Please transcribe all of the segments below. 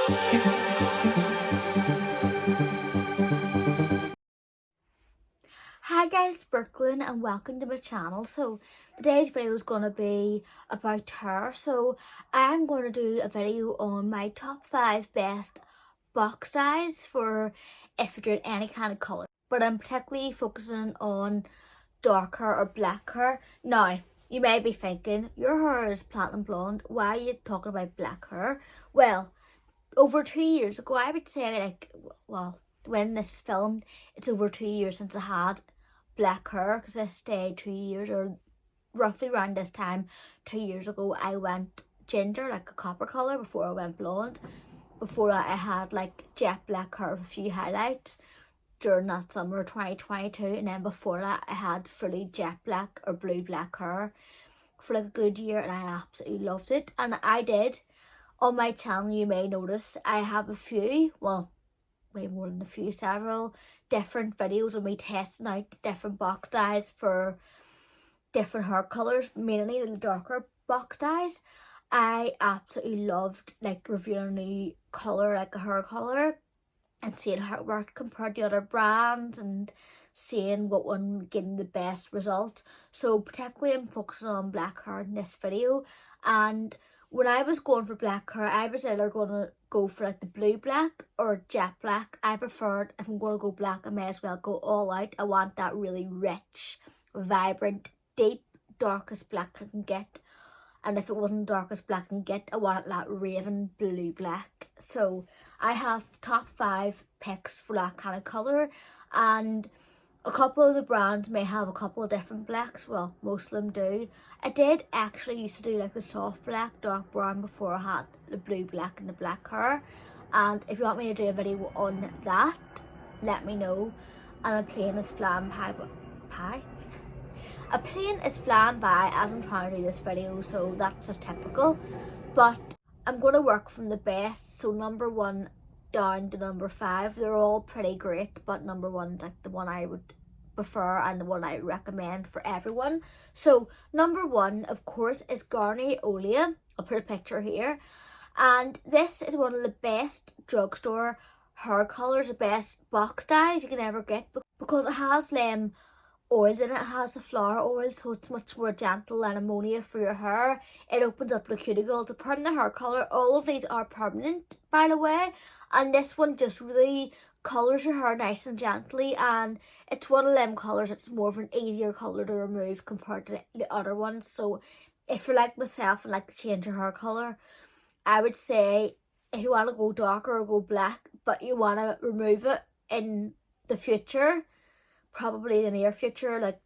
Hi guys, it's Brookelynne and welcome to my channel. So today's video is going to be about hair. So I'm going to do a video on my top 5 best box size for if you're doing any kind of colour. But I'm particularly focusing on dark hair or black hair. Now, you may be thinking, your hair is platinum blonde, why are you talking about black hair? Well, over 2 years ago, I would say well, when this is filmed, it's over 2 years since I had black hair, because I stayed 2 years, or roughly around this time 2 years ago I went ginger, like a copper colour, before I went blonde. Before that I had like jet black hair with a few highlights during that summer 2022, and then before that I had fully jet black or blue black hair for like a good year, and I absolutely loved it. And I did, on my channel you may notice I have a few, well, way more than a few, several different videos of me testing out different box dyes for different hair colours, mainly the darker box dyes. I absolutely loved like reviewing a new colour, like a hair colour, and seeing how it worked compared to other brands and seeing what one gave me the best result. So particularly I'm focusing on black hair in this video. And when I was going for black hair, I was either going to go for like the blue black or jet black. I preferred, if I'm going to go black, I may as well go all out. I want that really rich, vibrant, deep, darkest black I can get. And if it wasn't darkest black I can get, I wanted that raven blue black. So I have top 5 picks for that kind of colour, and a couple of the brands may have a couple of different blacks. Well, most of them do. I did actually used to do like the soft black, dark brown, before I had the blue black and the black hair. And if you want me to do a video on that, let me know. And a plain is flam pie. A plain is flam by as I'm trying to do this video, so that's just typical. But I'm going to work from the best, so number 1 down to number 5. They're all pretty great, but number 1 is like the one I would prefer and the one I recommend for everyone. So number 1, of course, is Garnier Olia. I'll put a picture here. And this is one of the best drugstore hair colours, the best box dyes you can ever get, because it has oils in it. It has the flower oil, so it's much more gentle than ammonia for your hair. It opens up the cuticle to permanent hair colour. All of these are permanent, by the way, and this one just really colours your hair nice and gently, and it's one of them colours that's more of an easier colour to remove compared to the other ones. So if you're like myself and like to change your hair colour, I would say if you want to go darker or go black, but you want to remove it in the future, probably the near future, like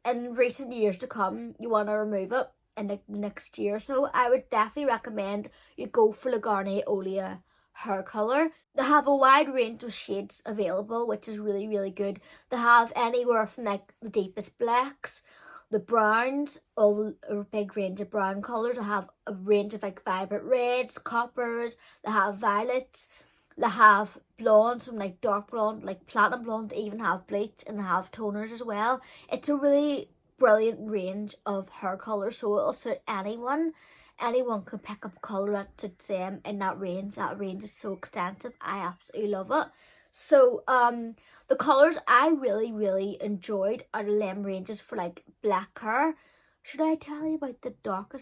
in recent years to come, you want to remove it in like the next year or so, I would definitely recommend you go for the Garnier Olia hair colour. They have a wide range of shades available, which is really, really good. They have anywhere from like the deepest blacks, the browns, all a big range of brown colours. They have a range of like vibrant reds, coppers, they have violets, they have blondes from like dark blonde, like platinum blonde, they even have bleach, and they have toners as well. It's a really brilliant range of hair colours, so it'll suit anyone. Anyone can pick up a colour that suits them in that range. That range is so extensive. I absolutely love it. So the colours I really, really enjoyed are the them ranges for like black hair. Should I tell you about the dark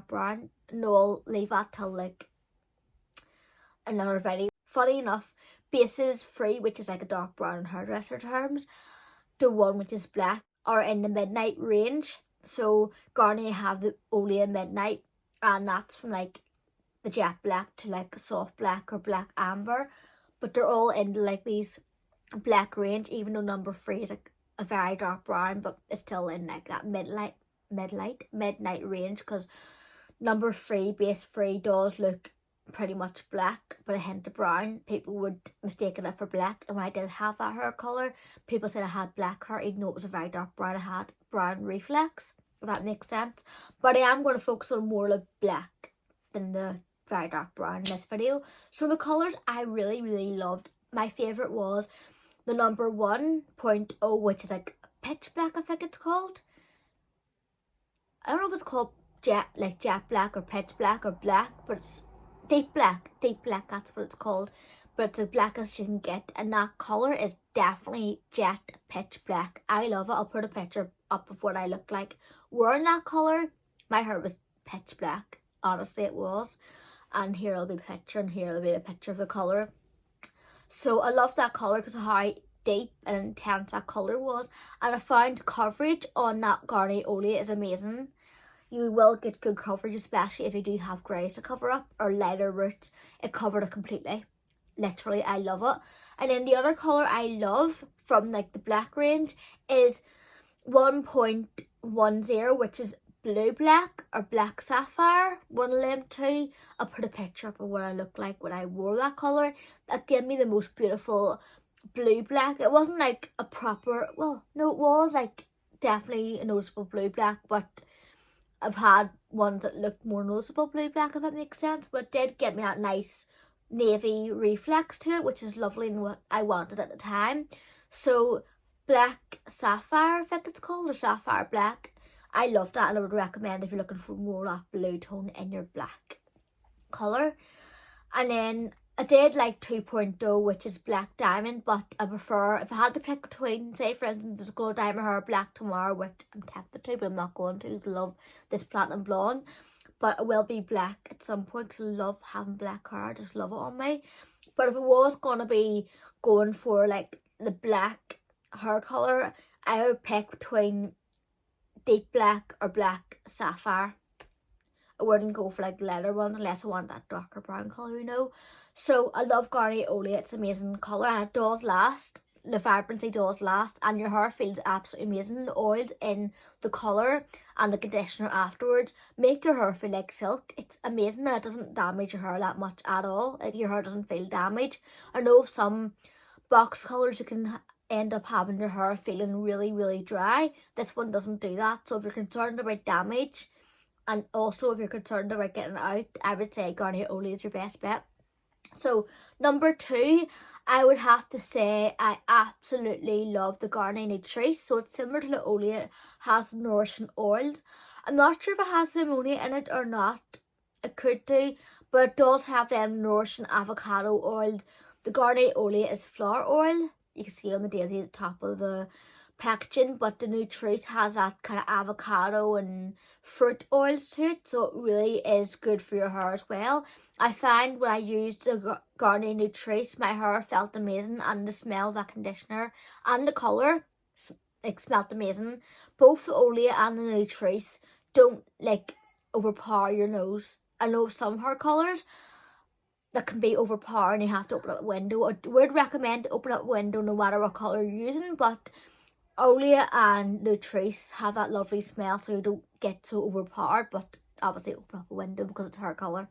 brown? No, I'll leave that till like another video. Funny enough, bases 3, which is like a dark brown in hairdresser terms, to 1 which is black, are in the midnight range. So Garnier have the Olia Midnight, and that's from like the jet black to like a soft black or black amber, but they're all in like these black range, even though number 3 is like a very dark brown, but it's still in like that midnight range, because number 3, base 3, does look pretty much black but a hint of brown. People would mistake it for black, and when I did have that hair colour, people said I had black hair even though it was a very dark brown. I had brown reflex, if that makes sense. But I am going to focus on more like black than the very dark brown in this video. So the colours I really, really loved. My favourite was the number 1.0, which is like pitch black, I think it's called. I don't know if it's called jet black or pitch black or black, but it's deep black, that's what it's called. But it's as black as you can get, and that colour is definitely jet pitch black. I love it. I'll put a picture up of what I looked like wearing that colour. My hair was pitch black, honestly it was. And here will be a picture, and here will be a picture of the colour. So I love that colour because of how deep and intense that colour was. And I found coverage on that Garnier Olia is amazing. You will get good coverage, especially if you do have greys to cover up or lighter roots. It covered it completely. Literally, I love it. And then the other colour I love from like the black range is 1.10, which is blue black or black sapphire, one of them two. I'll put a picture up of what I looked like when I wore that colour. That gave me the most beautiful blue black. It wasn't like a proper, well, no, it was like definitely a noticeable blue black, but I've had ones that looked more noticeable blue black, if that makes sense. But it did get me that nice navy reflex to it, which is lovely and what I wanted at the time. So black sapphire, I think it's called, or sapphire black. I love that, and I would recommend if you're looking for more of that blue tone in your black colour. And then I did like 2.0, which is black diamond, but I prefer, if I had to pick between, say for instance, I was going to dye my hair black tomorrow, which I'm tempted to, but I'm not going to, because I love this platinum blonde. But it will be black at some point, because I love having black hair, I just love it on me. But if it was going to be going for like the black hair colour, I would pick between deep black or black sapphire. I wouldn't go for like the lighter ones unless I want that darker brown colour, you know. So I love Garnier Olia, it's an amazing colour, and it does last. The vibrancy does last, and your hair feels absolutely amazing. The oils in the colour and the conditioner afterwards make your hair feel like silk. It's amazing, and it doesn't damage your hair that much at all. Like, your hair doesn't feel damaged. I know some box colours you can end up having your hair feeling really, really dry. This one doesn't do that. So if you're concerned about damage, and also if you're concerned about getting it out, I would say Garnier Olia is your best bet. So number 2, I would have to say I absolutely love the Garnier Nutrisse. So it's similar to the Olia, it has nourishing oils. I'm not sure if it has ammonia in it or not. It could do, but it does have them nourishing avocado oils. The Garnier Olia is flower oil. You can see on the daisy at the top of the packaging, but the Nutrisse has that kind of avocado and fruit oils to it, so it really is good for your hair as well. I find when I used the Garnier Nutrisse, my hair felt amazing, and the smell of that conditioner and the colour, it smelled amazing. Both the Olia and the Nutrisse don't like overpower your nose. I know some hair colours that can be overpowering, you have to open up a window. I would recommend to open up a window no matter what colour you're using, but Olia and Nutrisse have that lovely smell, so you don't get so overpowered, but obviously open up a window because it's her colour.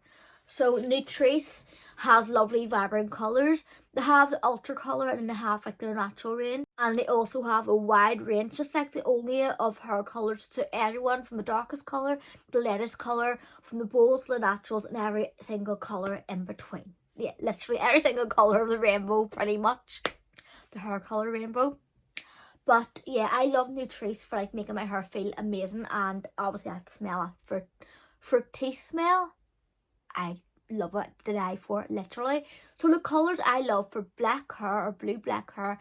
So Nutrisse has lovely vibrant colours. They have the ultra colour, and they have like their natural range, and they also have a wide range, just like the Olia, of hair colours to everyone, from the darkest colour, the lightest colour, from the bolds to the naturals, and every single colour in between. Yeah, literally every single colour of the rainbow, pretty much. The hair colour rainbow. But yeah, I love Nutrisse for like making my hair feel amazing, and obviously that smell, that fruity smell, I love it, to die for it, literally. So the colours I love for black hair or blue black hair,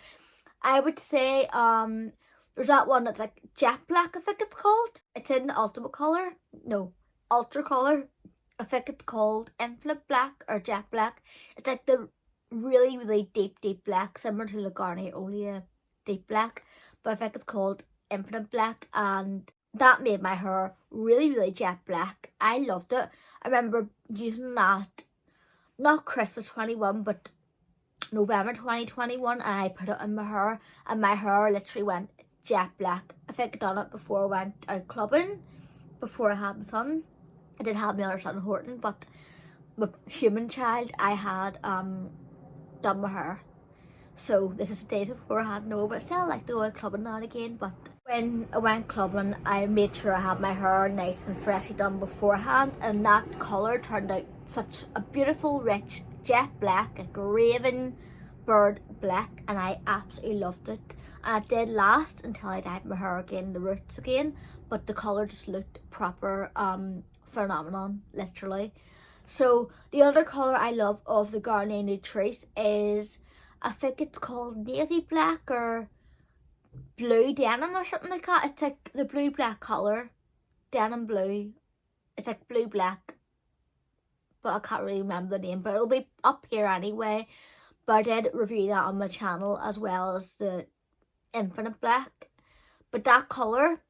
I would say there's that one that's like jet black, I think it's called. It's in the ultimate colour, no, ultra colour. I think it's called infinite black or jet black. It's like the really, really deep black, similar to the Garnier Olia deep black, but I think it's called infinite black, and that made my hair really, really jet black. I loved it. I remember using that, not Christmas 21, but November 2021, and I put it in my hair, and my hair literally went jet black. I think I'd done it before I went out clubbing, before I had my son. I did have my other son Horton, but my human child, I had done my hair. So this is the days before I had no, but I still like to go out clubbing now and again. But when I went clubbing, I made sure I had my hair nice and freshly done beforehand, and that colour turned out such a beautiful, rich jet black, like raven bird black, and I absolutely loved it. And it did last until I dyed my hair again, the roots again, but the colour just looked proper phenomenon, literally. So the other colour I love of the Garnier Nutrisse is, I think it's called navy black or blue denim or something like that. It's like the blue black colour, denim blue. It's like blue black, but I can't really remember the name, but it'll be up here anyway. But I did review that on my channel as well as the infinite black. But that colour,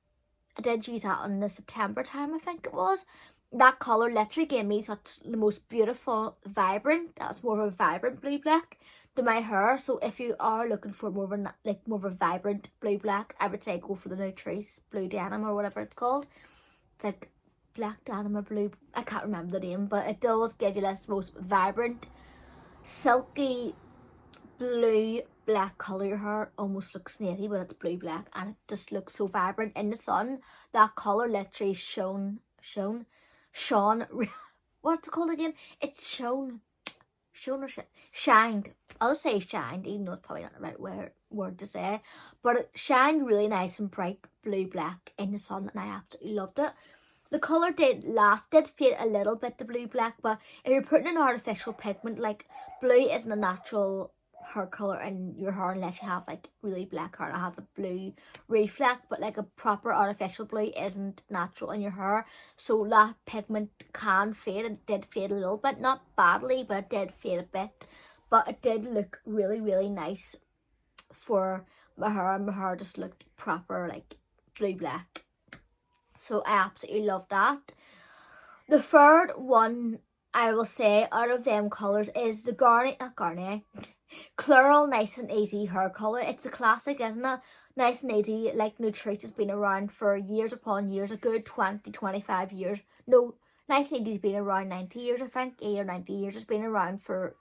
I did use that in the September time, I think it was. That colour literally gave me such the most beautiful, vibrant, that's more of a vibrant blue black to my hair. So if you are looking for more of a vibrant blue black, I would say go for the Nutrisse blue denim or whatever it's called. It's like black denim or blue, I can't remember the name, but it does give you this most vibrant, silky, blue black colour. Your hair almost looks snaky when it's blue black, and it just looks so vibrant in the sun. That colour literally shone what's it called again? It's shone or shined. I'll say shined, even though it's probably not the right word to say, but it shined really nice and bright blue black in the sun, and I absolutely loved it. The colour did fade a little bit, the blue black, but if you're putting an artificial pigment, like blue isn't a natural hair colour in your hair unless you have like really black hair and it has a blue reflect, but like a proper artificial blue isn't natural in your hair, so that pigment can fade, and it did fade a little bit, not badly, but it did fade a bit, but it did look really, really nice for my hair, and my hair just looked proper like blue black. So I absolutely love that. The third one I will say out of them colours is the Clairol Nice and Easy hair colour. It's a classic, isn't it? Nice and Easy, like Nutrisse, has been around for years upon years, a good 20-25 years. No, Nice and Easy's been around 90 years, I think, 80 or 90 years. It's been around for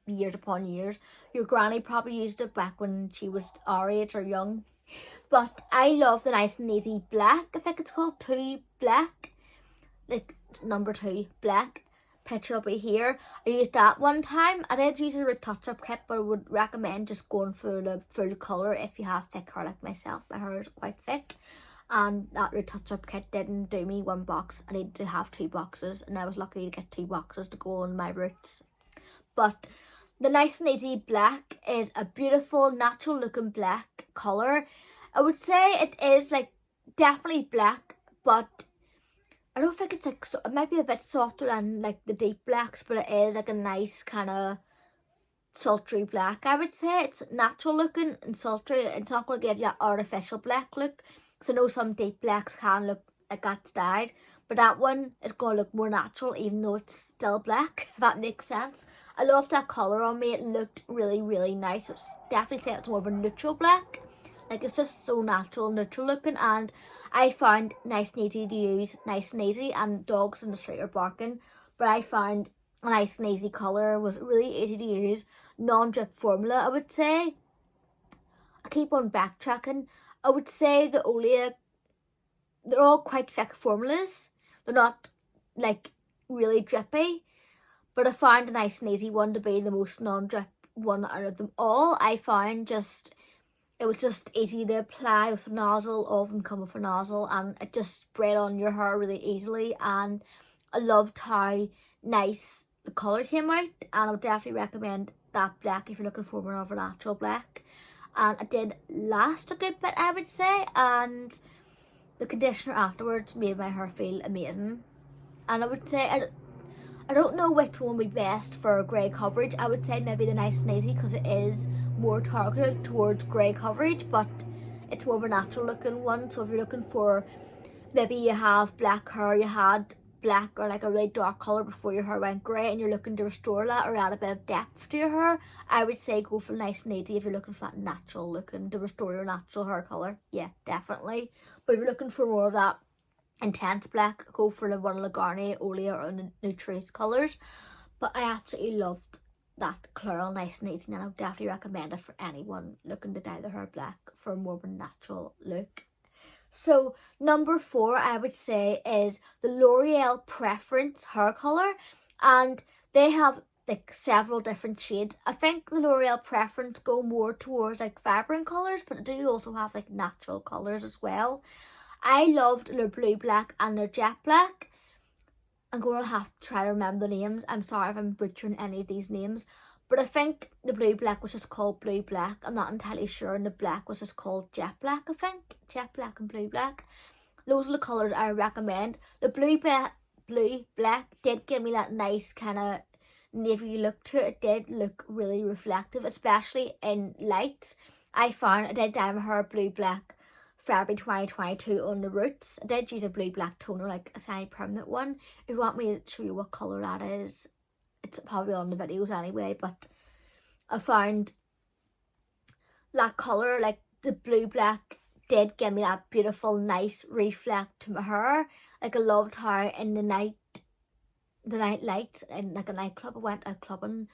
years upon years. Your granny probably used it back when she was our age or young. But I love the Nice and Easy black, I think it's called 2 black, like number 2 black. Picture will be here. I used that one time. I did use a retouch-up kit, but I would recommend just going for the full colour if you have thick hair like myself. My hair is quite thick, and that retouch-up kit didn't do me one box. I needed to have 2 boxes, and I was lucky to get 2 boxes to go on my roots. But the Nice and Easy black is a beautiful, natural looking black colour. I would say it is like definitely black, but I don't think it's like, so, it might be a bit softer than like the deep blacks, but it is like a nice kind of sultry black. I would say it's natural looking and sultry. It's not going to give you that artificial black look, because I know some deep blacks can look like that's dyed, but that one is going to look more natural even though it's still black, if that makes sense. I love that colour on me. It looked really, really nice. It's definitely say it's more of a neutral black. Like, it's just so natural, neutral looking, and I found Nice and Easy to use, nice and easy, and dogs in the street are barking, but I found a Nice and Easy colour was really easy to use, non-drip formula, I would say. I keep on backtracking. I would say the Olia, they're all quite thick formulas. They're not, like, really drippy, but I found a Nice and Easy one to be the most non-drip one out of them all. I found it was just easy to apply with a nozzle. All of them come with a nozzle, and it just spread on your hair really easily, and I loved how nice the colour came out, and I would definitely recommend that black if you're looking for more of a natural black. And it did last a good bit, I would say, and the conditioner afterwards made my hair feel amazing. And I would say, I don't know which one would be best for grey coverage. I would say maybe the Nice and Easy, because it is more targeted towards grey coverage, but it's more of a natural looking one. So if you're looking for, maybe you have black hair, you had black or like a really dark colour before your hair went grey, and you're looking to restore that or add a bit of depth to your hair, I would say go for Nice and Easy if you're looking for that natural looking, to restore your natural hair colour. Yeah, definitely. But if you're looking for more of that intense black, go for one of the Garnier, Olia or the Nutrisse colours. But I absolutely loved that Clairol Nice and Easy, and I would definitely recommend it for anyone looking to dye their hair black for more of a natural look. So number 4 I would say is the L'Oreal Preference hair colour, and they have like several different shades. I think the L'Oreal Preference go more towards like vibrant colours, but they do also have like natural colours as well. I loved their blue black and their jet black. I'm going to have to try to remember the names. I'm sorry if I'm butchering any of these names. But I think the blue black was just called blue black. I'm not entirely sure. And the black was just called jet black, I think. Jet black and blue black. Those are the colours I recommend. The blue black did give me that nice kind of navy look to it. It did look really reflective, especially in lights. I found I did dye my hair blue black February 2022 on the roots. I did use a blue black toner, like a semi-permanent one. If you want me to show you what colour that is, it's probably on the videos anyway, but I found that colour, like the blue black, did give me that beautiful, nice reflect to my hair. Like I loved how in the night lights in like a nightclub, I went out clubbing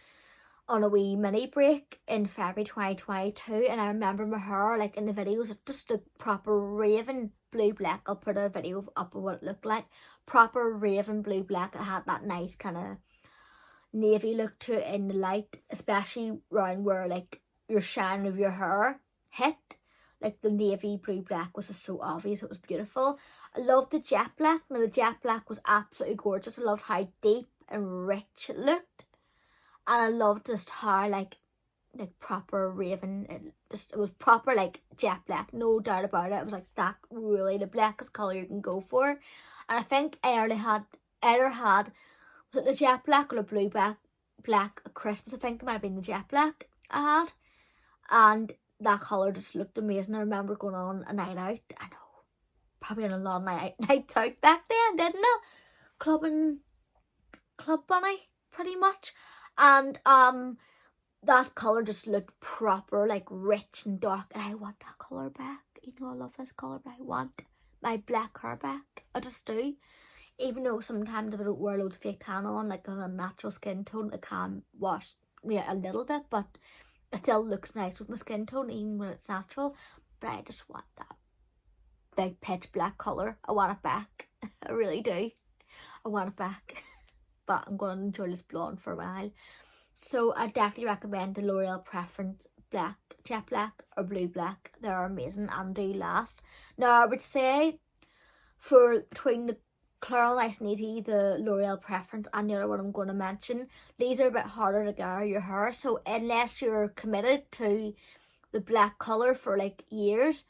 on a wee mini break in February 2022, and I remember my hair, like in the videos, it just looked proper raving blue black. I'll put a video up of what it looked like. Proper raving blue black. It had that nice kind of navy look to it in the light, especially around where like your shine of your hair hit. Like the navy blue black was just so obvious. It was beautiful. I loved the jet black. Now the jet black was absolutely gorgeous. I loved how deep and rich it looked. And I loved just how like proper raven, it was proper like jet black, no doubt about it. It was like that really the blackest colour you can go for. And I think I either had was it the jet black or the blue black at Christmas. I think it might have been the jet black I had. And that colour just looked amazing. I remember going on a night out. I know, probably on a long nights out back then, didn't I? Club bunny, pretty much. And that colour just looked proper, like rich and dark, and I want that colour back. You know, I love this colour, but I want my black hair back. I just do. Even though sometimes if I don't wear loads of fake tan on, like on a natural skin tone, it can wash me out a little bit, but it still looks nice with my skin tone, even when it's natural. But I just want that big pitch black colour. I want it back. I really do. I want it back. But I'm going to enjoy this blonde for a while. So I definitely recommend the L'Oreal Preference Black, Jet Black or Blue Black. They're amazing and do last. Now I would say for between the Clairol Nice and Easy, the L'Oreal Preference and the other one I'm going to mention, these are a bit harder to get out of your hair. So unless you're committed to the black colour for like years,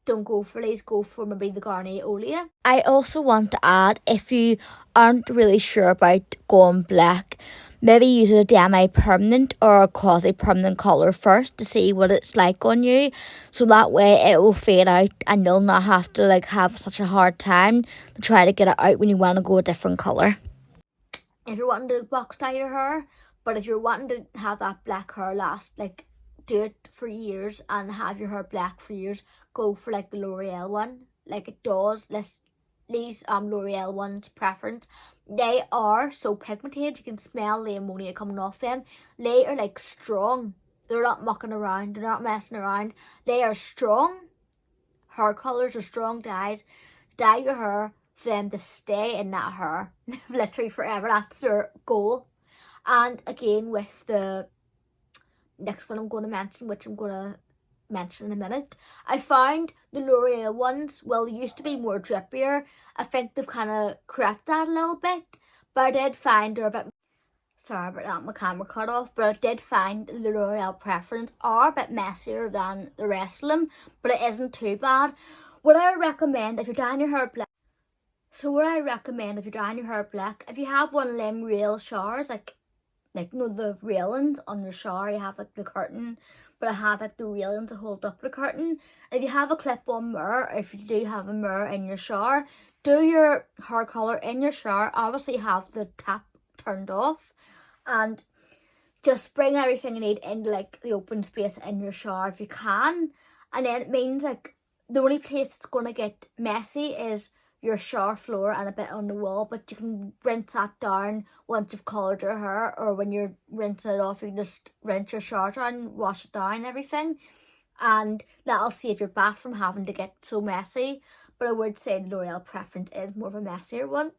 don't go for these, go for maybe the Garnier Olia. I also want to add, if you aren't really sure about going black, maybe use a demi-permanent or a quasi-permanent colour first to see what it's like on you. So that way it will fade out and you'll not have to like have such a hard time to try to get it out when you want to go a different colour. If you're wanting to box dye your hair, but if you're wanting to have that black hair last, like do it for years and have your hair black for years, go for like the L'Oreal one. Like it does, these L'Oreal ones Preference, they are so pigmented, you can smell the ammonia coming off them. They are like strong. They're not mucking around, they're not messing around. They are strong hair colours or strong dyes. Dye your hair for them to stay in that hair literally forever. That's their goal. And again, with the next one I'm going to mention, which I'm going to mention in a minute, I found the L'Oreal ones, well, they used to be more drippier. I think they've kind of corrected that a little bit, but I did find they're a bit, sorry about that, my camera cut off, but I did find the L'Oreal Preference are a bit messier than the rest of them, but it isn't too bad. What I recommend if you're dyeing your hair black, if you have one of them real showers, like you know the railings on your shower, you have like the curtain, but I had like the railings to hold up the curtain. If you have a clip-on mirror, or if you do have a mirror in your shower, do your hair colour in your shower. Obviously have the tap turned off and just bring everything you need into like the open space in your shower if you can. And then it means like the only place it's going to get messy is your shower floor and a bit on the wall, but you can rinse that down once you've coloured your hair, or when you're rinsing it off, you can just rinse your shower down, wash it down and everything, and that'll save your bath from having to get so messy. But I would say the L'Oreal Preference is more of a messier one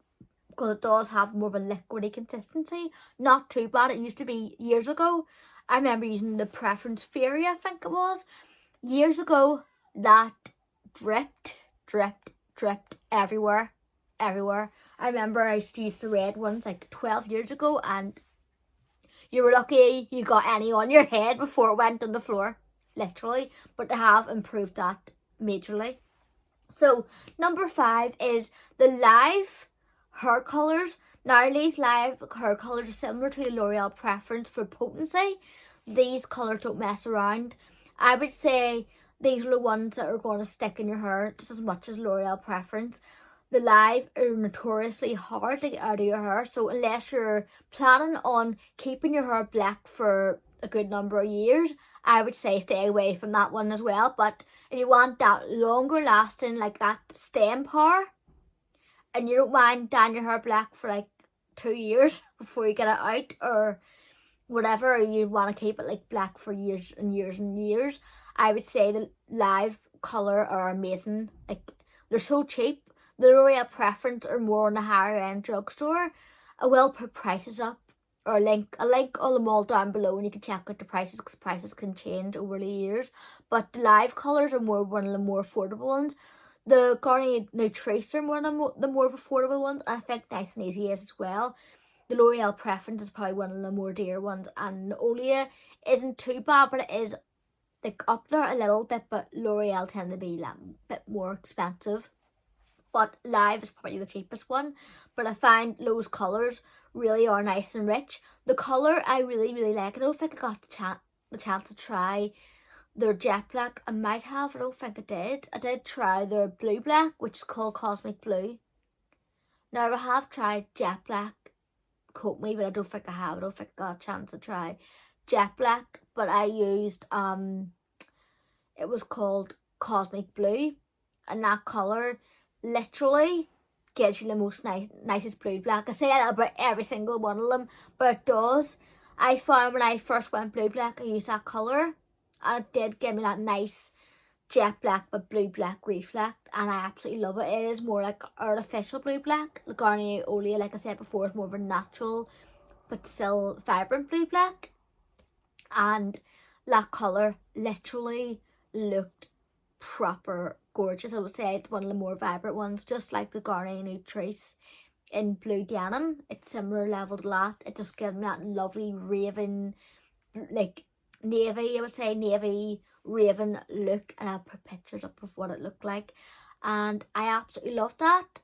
because it does have more of a liquidy consistency. Not too bad. It used to be years ago. I remember using the Preference Fairy, I think it was, years ago, that dripped everywhere. I remember I used to use the red ones like 12 years ago, and you were lucky you got any on your head before it went on the floor, literally. But they have improved that majorly. So number 5 is the live hair colours. Now these live hair colours are similar to the L'Oreal Preference for potency. These colours don't mess around. I would say these are the ones that are going to stick in your hair just as much as L'Oreal Preference. The live are notoriously hard to get out of your hair, so unless you're planning on keeping your hair black for a good number of years, I would say stay away from that one as well. But if you want that longer lasting, like that staying power, and you don't mind dyeing your hair black for like 2 years before you get it out or whatever, or you want to keep it like black for years and years and years, I would say the live colour are amazing. Like, they're so cheap. The L'Oreal Preference are more on the higher end drugstore. I will put prices up, or a link all them all down below, and you can check out the prices, because prices can change over the years. But the live colours are one of the more affordable ones. The Garnier Nutrisse are one of the more affordable ones, and I think Nice and Easy is as well. The L'Oreal Preference is probably one of the more dear ones, and Olia isn't too bad, but it is like up there a little bit. But L'Oreal tend to be a bit more expensive. But live is probably the cheapest one. But I find those colours really are nice and rich. The colour I really, really like. I don't think I got the chance to try their jet black. I might have, I don't think I did. I did try their blue black, which is called Cosmic Blue. Now I have tried jet black, quote me, but I don't think I have. I don't think I got a chance to try jet black. But I used, it was called Cosmic Blue. And that colour literally gives you the most nicest blue black. I say that about every single one of them, but it does. I found when I first went blue black, I used that colour, and it did give me that nice jet black but blue black reflect, and I absolutely love it. It is more like artificial blue black. The Garnier Olia, like I said before, is more of a natural but still vibrant blue black, and that colour literally looked proper gorgeous. I would say it's one of the more vibrant ones, just like the Garnier Nutrisse in blue denim. It's similar level to that. It just gives me that lovely raven, like navy, I would say navy raven look, and I'll put pictures up of what it looked like, and I absolutely love that.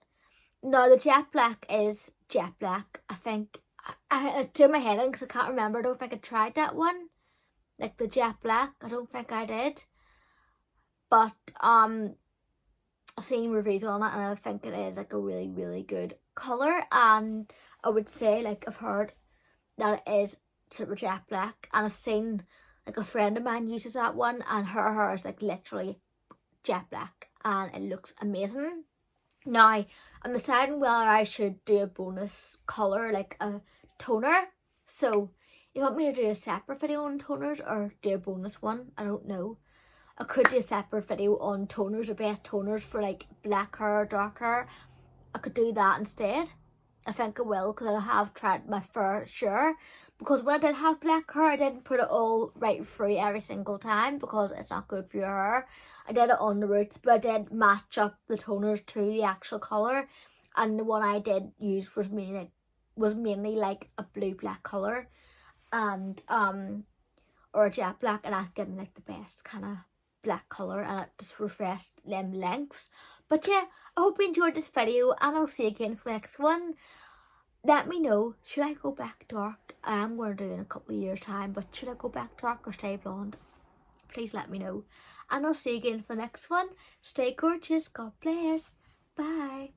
Now the jet black is jet black. I think it's doing my head in because I can't remember. I don't think I tried that one, like the jet black. I don't think I did. But I've seen reviews on it, and I think it is like a really, really good colour. And I would say, like, I've heard that it is super jet black, and I've seen like a friend of mine uses that one, and her hair is like literally jet black, and it looks amazing. Now I'm deciding whether I should do a bonus colour, like a toner. So you want me to do a separate video on toners or do a bonus one? I don't know. I could do a separate video on toners or best toners for like black hair, dark hair. I could do that instead. I think I will, because I have tried my fair share. Because when I did have black hair, I didn't put it all right through every single time, because it's not good for your hair. I did it on the roots, but I did match up the toners to the actual colour. And the one I did use was mainly like a blue black colour, and or a jet black, and that gave me like the best kind of black colour, and it just refreshed them lengths. But yeah, I hope you enjoyed this video, and I'll see you again for the next one. Let me know, should I go back dark? I am going to do it in a couple of years time, but should I go back dark or stay blonde? Please let me know, and I'll see you again for the next one. Stay gorgeous, God bless, bye.